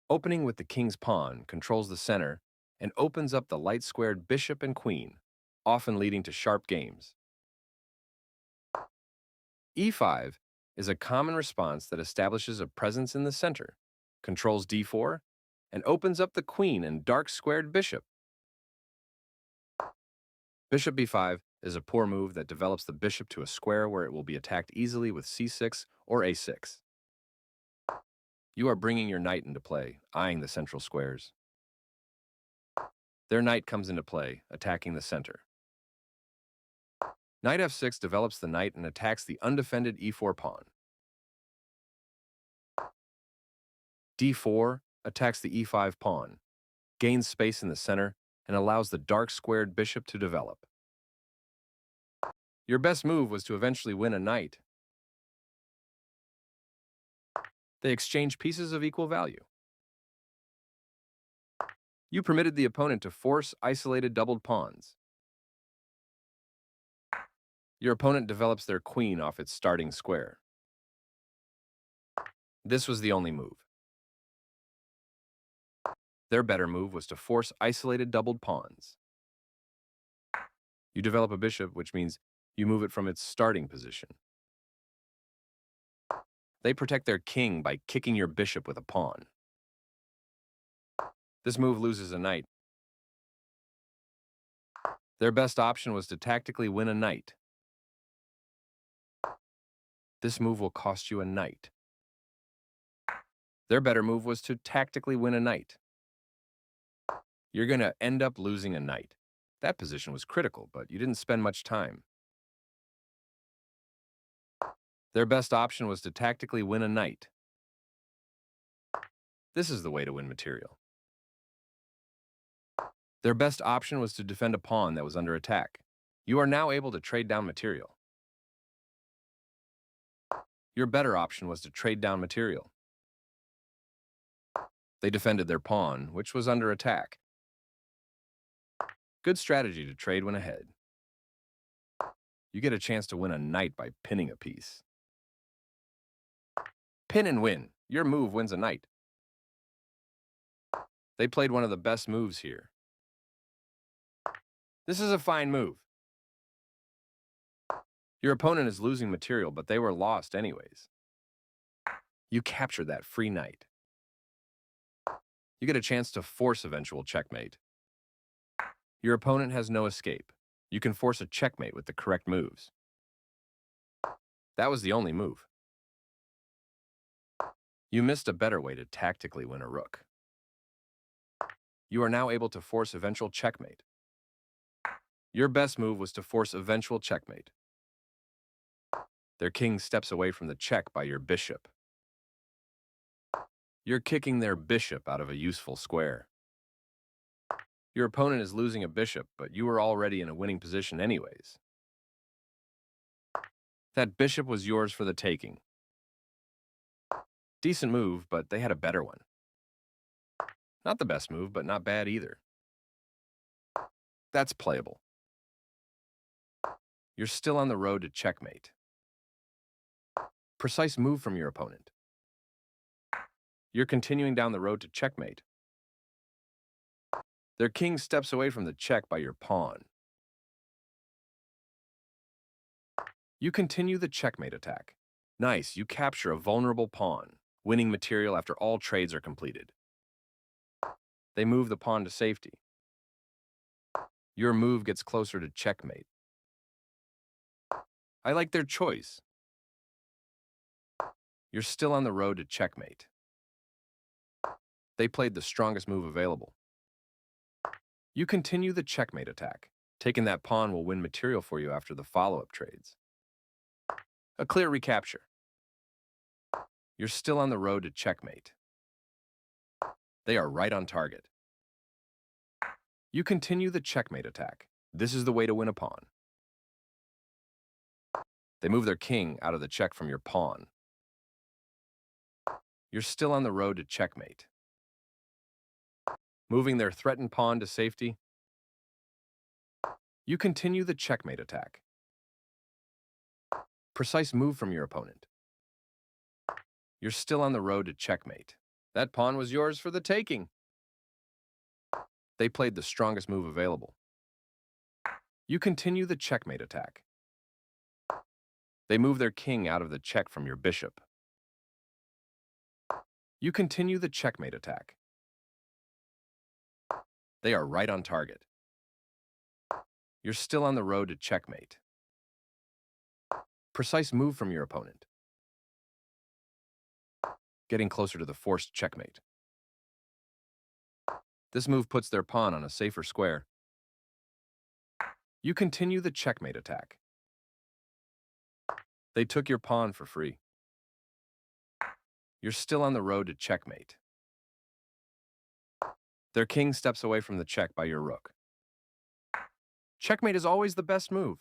Opening with the king's pawn controls the center and opens up the light-squared bishop and queen, often leading to sharp games. e5 is a common response that establishes a presence in the center, controls d4, and opens up the queen and dark-squared bishop. Bishop b5 is a poor move that develops the bishop to a square where it will be attacked easily with c6 or a6. You are bringing your knight into play, eyeing the central squares. Their knight comes into play, attacking the center. Knight f6 develops the knight and attacks the undefended e4 pawn. d4 attacks the e5 pawn, gains space in the center, and allows the dark-squared bishop to develop. Your best move was to eventually win a knight. They exchange pieces of equal value. You permitted the opponent to force isolated doubled pawns. Your opponent develops their queen off its starting square. This was the only move. Their better move was to force isolated doubled pawns. You develop a bishop, which means you move it from its starting position. They protect their king by kicking your bishop with a pawn. This move loses a knight. Their best option was to tactically win a knight. This move will cost you a knight. Their better move was to tactically win a knight. You're going to end up losing a knight. That position was critical, but you didn't spend much time. Their best option was to tactically win a knight. This is the way to win material. Their best option was to defend a pawn that was under attack. You are now able to trade down material. Your better option was to trade down material. They defended their pawn, which was under attack. Good strategy to trade when ahead. You get a chance to win a knight by pinning a piece. Pin and win. Your move wins a knight. They played one of the best moves here. This is a fine move. Your opponent is losing material, but they were lost anyways. You capture that free knight. You get a chance to force eventual checkmate. Your opponent has no escape. You can force a checkmate with the correct moves. That was the only move. You missed a better way to tactically win a rook. You are now able to force eventual checkmate. Your best move was to force eventual checkmate. Their king steps away from the check by your bishop. You're kicking their bishop out of a useful square. Your opponent is losing a bishop, but you were already in a winning position anyways. That bishop was yours for the taking. Decent move, but they had a better one. Not the best move, but not bad either. That's playable. You're still on the road to checkmate. Precise move from your opponent. You're continuing down the road to checkmate. Their king steps away from the check by your pawn. You continue the checkmate attack. Nice, you capture a vulnerable pawn, winning material after all trades are completed. They move the pawn to safety. Your move gets closer to checkmate. I like their choice. You're still on the road to checkmate. They played the strongest move available. You continue the checkmate attack. Taking that pawn will win material for you after the follow-up trades. A clear recapture. You're still on the road to checkmate. They are right on target. You continue the checkmate attack. This is the way to win a pawn. They move their king out of the check from your pawn. You're still on the road to checkmate. Moving their threatened pawn to safety. You continue the checkmate attack. Precise move from your opponent. You're still on the road to checkmate. That pawn was yours for the taking. They played the strongest move available. You continue the checkmate attack. They move their king out of the check from your bishop. You continue the checkmate attack. They are right on target. You're still on the road to checkmate. Precise move from your opponent. Getting closer to the forced checkmate. This move puts their pawn on a safer square. You continue the checkmate attack. They took your pawn for free. You're still on the road to checkmate. Their king steps away from the check by your rook. Checkmate is always the best move.